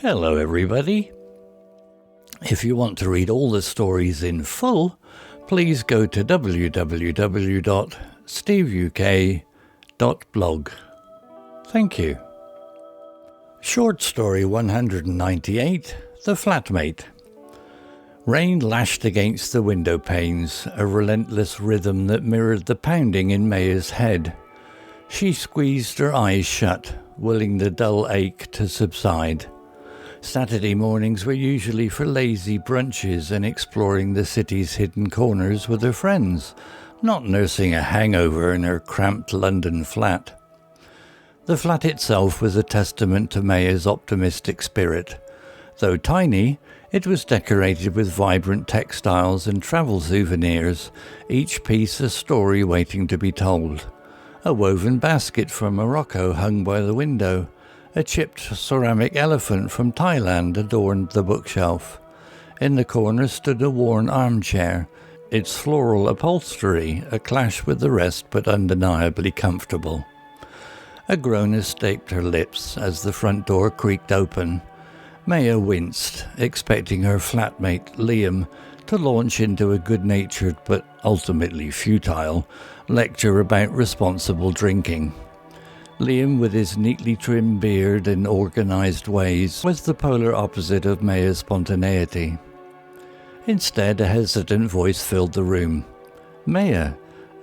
Hello everybody. If you want to read all the stories in full, please go to www.steveuk.blog. Thank you. Short story 198, The Flatmate. Rain lashed against the window panes, a relentless rhythm that mirrored the pounding in Maya's head. She squeezed her eyes shut, willing the dull ache to subside. Saturday mornings were usually for lazy brunches and exploring the city's hidden corners with her friends, not nursing a hangover in her cramped London flat. The flat itself was a testament to Maya's optimistic spirit. Though tiny, it was decorated with vibrant textiles and travel souvenirs, each piece a story waiting to be told. A woven basket from Morocco hung by the window. A chipped ceramic elephant from Thailand adorned the bookshelf. In the corner stood a worn armchair, its floral upholstery a clash with the rest but undeniably comfortable. A groan escaped her lips as the front door creaked open. Maya winced, expecting her flatmate, Liam, to launch into a good-natured but ultimately futile lecture about responsible drinking. Liam, with his neatly trimmed beard and organised ways, was the polar opposite of Maya's spontaneity. Instead, a hesitant voice filled the room. "Maya,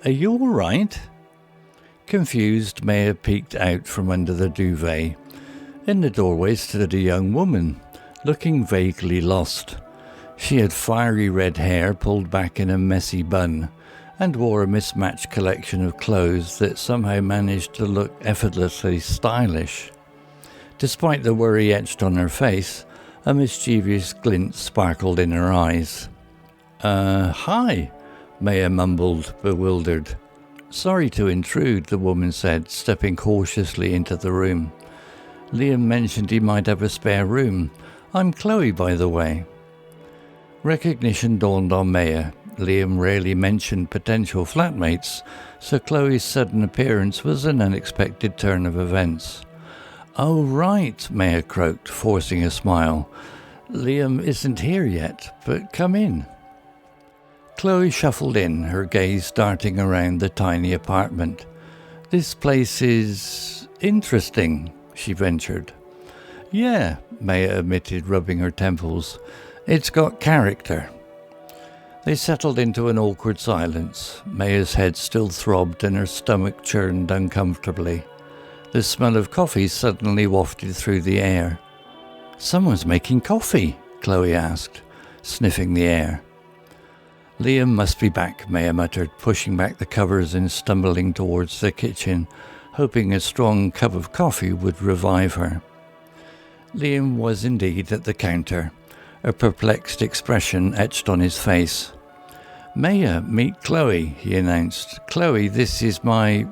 are you all right?" Confused, Maya peeked out from under the duvet. In the doorway stood a young woman, looking vaguely lost. She had fiery red hair pulled back in a messy bun, and wore a mismatched collection of clothes that somehow managed to look effortlessly stylish. Despite the worry etched on her face, a mischievous glint sparkled in her eyes. Hi," Maya mumbled, bewildered. "Sorry to intrude," the woman said, stepping cautiously into the room. "Liam mentioned he might have a spare room. I'm Chloe, by the way." Recognition dawned on Maya. Liam rarely mentioned potential flatmates, so Chloe's sudden appearance was an unexpected turn of events. "Oh, right," Maya croaked, forcing a smile. "Liam isn't here yet, but come in." Chloe shuffled in, her gaze darting around the tiny apartment. "This place is interesting," she ventured. "Yeah," Maya admitted, rubbing her temples. "It's got character." They settled into an awkward silence. Maya's head still throbbed and her stomach churned uncomfortably. The smell of coffee suddenly wafted through the air. "Someone's making coffee," Chloe asked, sniffing the air. "Liam must be back," Maya muttered, pushing back the covers and stumbling towards the kitchen, hoping a strong cup of coffee would revive her. Liam was indeed at the counter, a perplexed expression etched on his face. "Maya, meet Chloe," he announced. "Chloe, this is Maya."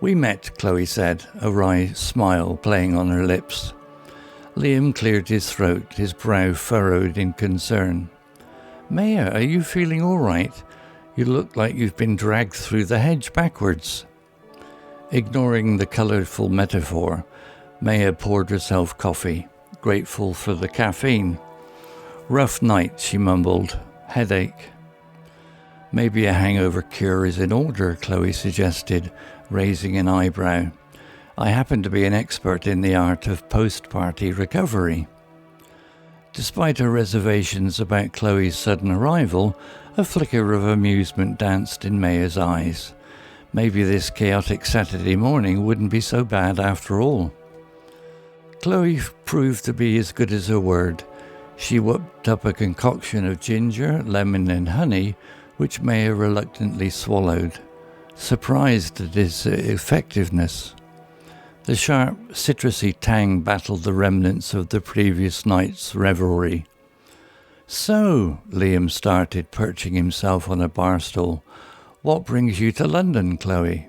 "We met," Chloe said, a wry smile playing on her lips. Liam cleared his throat, his brow furrowed in concern. "Maya, are you feeling all right? You look like you've been dragged through the hedge backwards." Ignoring the colourful metaphor, Maya poured herself coffee, grateful for the caffeine. "Rough night," she mumbled. "Headache." "Maybe a hangover cure is in order," Chloe suggested, raising an eyebrow. "I happen to be an expert in the art of post-party recovery." Despite her reservations about Chloe's sudden arrival, a flicker of amusement danced in Maya's eyes. Maybe this chaotic Saturday morning wouldn't be so bad after all. Chloe proved to be as good as her word. She whipped up a concoction of ginger, lemon and honey, which Maya reluctantly swallowed, surprised at its effectiveness. The sharp, citrusy tang battled the remnants of the previous night's revelry. "So," Liam started, perching himself on a bar stool, "what brings you to London, Chloe?"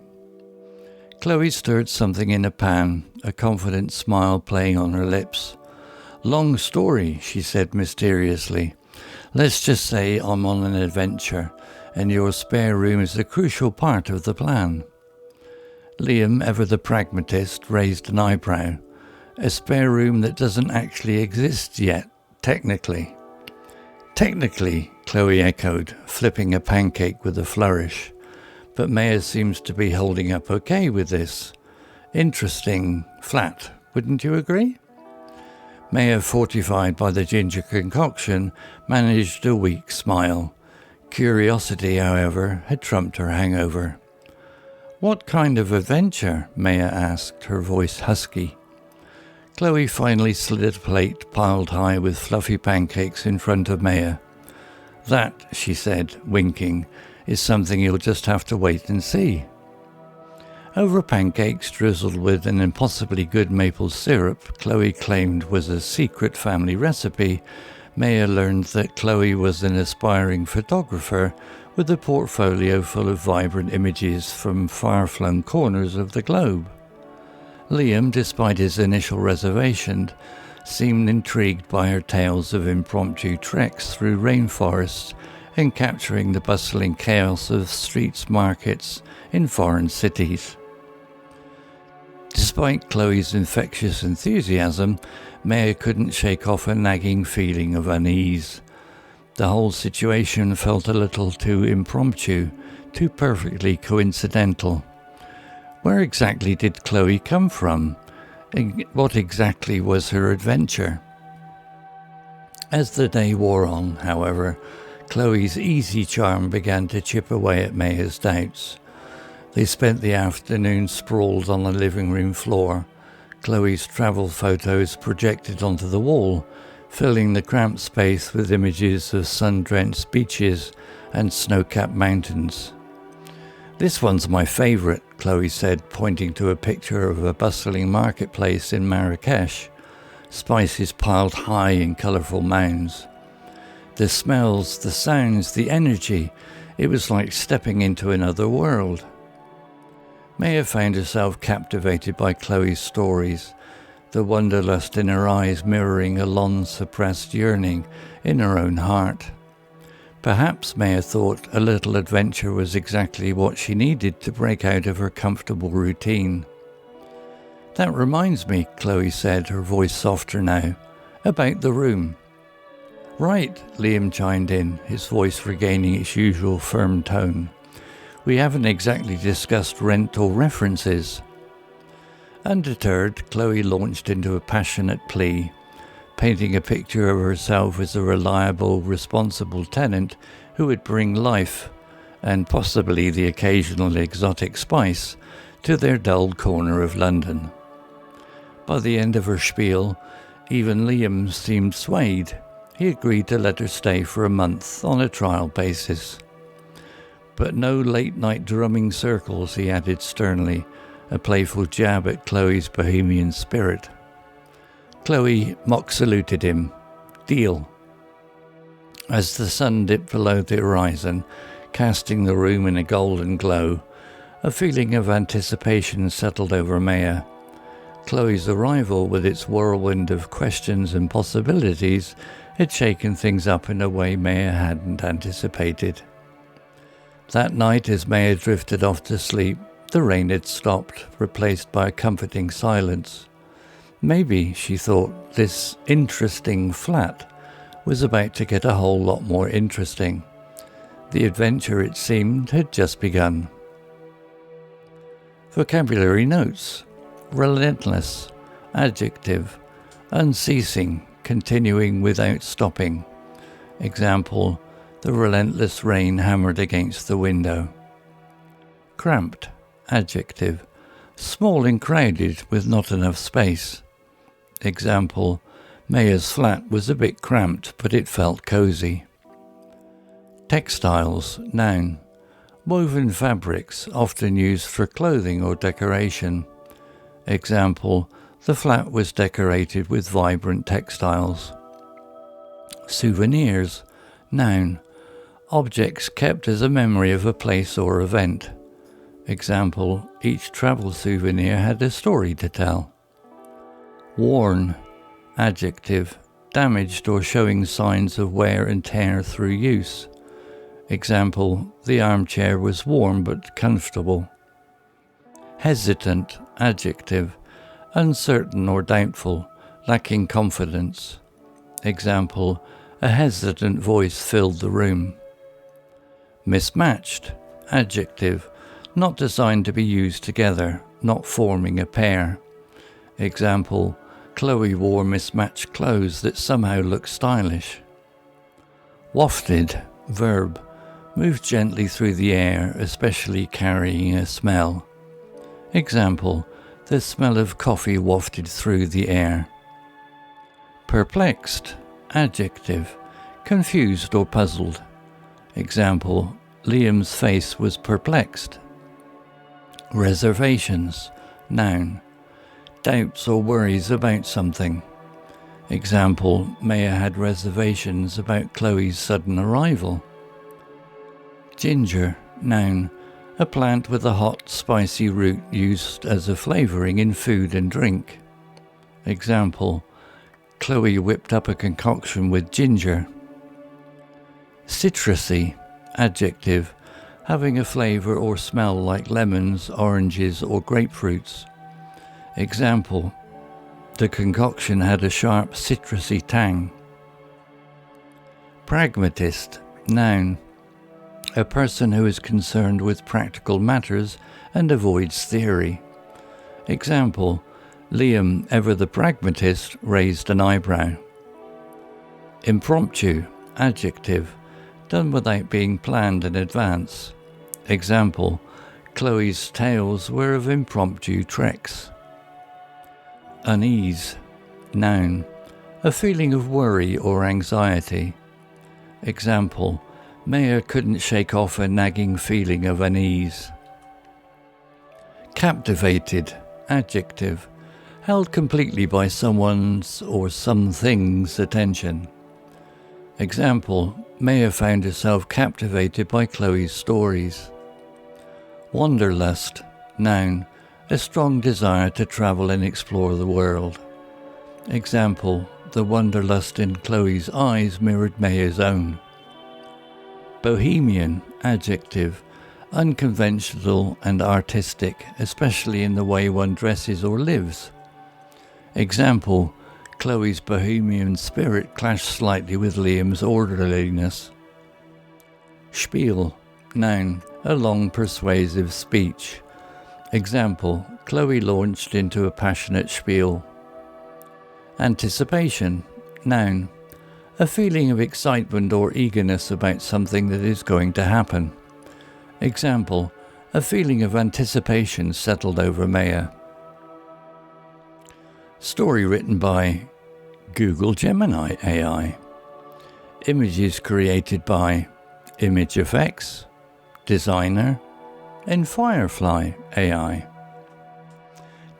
Chloe stirred something in a pan, a confident smile playing on her lips. "Long story," she said mysteriously. "Let's just say I'm on an adventure, and your spare room is a crucial part of the plan." Liam, ever the pragmatist, raised an eyebrow. A spare room that doesn't actually exist yet, technically. Technically, Chloe echoed, flipping a pancake with a flourish. But Maya seems to be holding up okay with this. Interesting flat, wouldn't you agree? Maya, fortified by the ginger concoction, managed a weak smile. Curiosity, however, had trumped her hangover. What kind of adventure? Maya asked, her voice husky. Chloe finally slid a plate piled high with fluffy pancakes in front of Maya. That, she said, winking, is something you'll just have to wait and see. Over pancakes drizzled with an impossibly good maple syrup Chloe claimed was a secret family recipe, Maya learned that Chloe was an aspiring photographer with a portfolio full of vibrant images from far-flung corners of the globe. Liam, despite his initial reservation, seemed intrigued by her tales of impromptu treks through rainforests and capturing the bustling chaos of streets, markets in foreign cities. Despite Chloe's infectious enthusiasm, Maya couldn't shake off a nagging feeling of unease. The whole situation felt a little too impromptu, too perfectly coincidental. Where exactly did Chloe come from? And what exactly was her adventure? As the day wore on, however, Chloe's easy charm began to chip away at Maya's doubts. They spent the afternoon sprawled on the living room floor, Chloe's travel photos projected onto the wall, filling the cramped space with images of sun-drenched beaches and snow-capped mountains. "This one's my favourite," Chloe said, pointing to a picture of a bustling marketplace in Marrakesh, spices piled high in colourful mounds. The smells, the sounds, the energy, it was like stepping into another world. Maya found herself captivated by Chloe's stories, the wanderlust in her eyes mirroring a long-suppressed yearning in her own heart. Perhaps, Maya thought, a little adventure was exactly what she needed to break out of her comfortable routine. "That reminds me," Chloe said, her voice softer now, "about the room." "Right," Liam chimed in, his voice regaining its usual firm tone. "We haven't exactly discussed rent or references." Undeterred, Chloe launched into a passionate plea, painting a picture of herself as a reliable, responsible tenant who would bring life, and possibly the occasional exotic spice, to their dull corner of London. By the end of her spiel, even Liam seemed swayed. He agreed to let her stay for a month on a trial basis. "But no late-night drumming circles," he added sternly, a playful jab at Chloe's bohemian spirit. Chloe mock-saluted him. "Deal." As the sun dipped below the horizon, casting the room in a golden glow, a feeling of anticipation settled over Maya. Chloe's arrival, with its whirlwind of questions and possibilities, had shaken things up in a way Maya hadn't anticipated. That night, as Maya drifted off to sleep, the rain had stopped, replaced by a comforting silence. Maybe, she thought, this interesting flat was about to get a whole lot more interesting. The adventure, it seemed, had just begun. Vocabulary notes: relentless, adjective, unceasing, continuing without stopping. Example, the relentless rain hammered against the window. Cramped, adjective, small and crowded with not enough space. Example, Maya's flat was a bit cramped, but it felt cosy. Textiles, noun, woven fabrics often used for clothing or decoration. Example, the flat was decorated with vibrant textiles. Souvenirs, noun, objects kept as a memory of a place or event. Example, each travel souvenir had a story to tell. Worn, adjective, damaged or showing signs of wear and tear through use. Example, the armchair was warm but comfortable. Hesitant, adjective, uncertain or doubtful, lacking confidence. Example, a hesitant voice filled the room. Mismatched, adjective, not designed to be used together, not forming a pair. Example, Chloe wore mismatched clothes that somehow look stylish. Wafted, verb, move gently through the air, especially carrying a smell. Example, the smell of coffee wafted through the air. Perplexed, adjective, confused or puzzled. Example, Liam's face was perplexed. Reservations, noun, doubts or worries about something. Example, Maya had reservations about Chloe's sudden arrival. Ginger, noun, a plant with a hot, spicy root used as a flavouring in food and drink. Example, Chloe whipped up a concoction with ginger. Citrusy, adjective, having a flavour or smell like lemons, oranges or grapefruits. Example, the concoction had a sharp citrusy tang. Pragmatist, noun, a person who is concerned with practical matters and avoids theory. Example, Liam, ever the pragmatist, raised an eyebrow. Impromptu, adjective, done without being planned in advance. Example, Chloe's tales were of impromptu treks. Unease, noun, a feeling of worry or anxiety. Example, Maya couldn't shake off a nagging feeling of unease. Captivated, adjective, held completely by someone's or something's attention. Example, Maya found herself captivated by Chloe's stories. Wanderlust, noun, a strong desire to travel and explore the world. Example, the wanderlust in Chloe's eyes mirrored Maya's own. Bohemian, adjective, unconventional and artistic, especially in the way one dresses or lives. Example, Chloe's bohemian spirit clashed slightly with Liam's orderliness. Spiel, noun, a long persuasive speech. Example, Chloe launched into a passionate spiel. Anticipation, noun, a feeling of excitement or eagerness about something that is going to happen. Example, a feeling of anticipation settled over Maya. Story written by Google Gemini AI. Images created by Image Effects, Designer, and Firefly AI.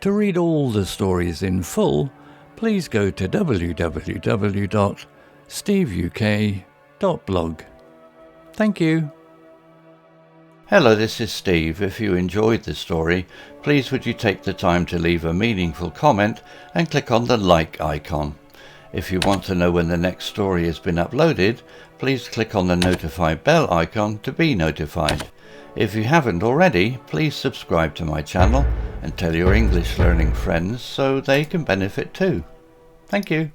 To read all the stories in full, please go to www.steveuk.blog. Thank you. Hello, this is Steve. If you enjoyed the story, please would you take the time to leave a meaningful comment and click on the like icon. If you want to know when the next story has been uploaded, please click on the notify bell icon to be notified. If you haven't already, please subscribe to my channel and tell your English learning friends so they can benefit too. Thank you.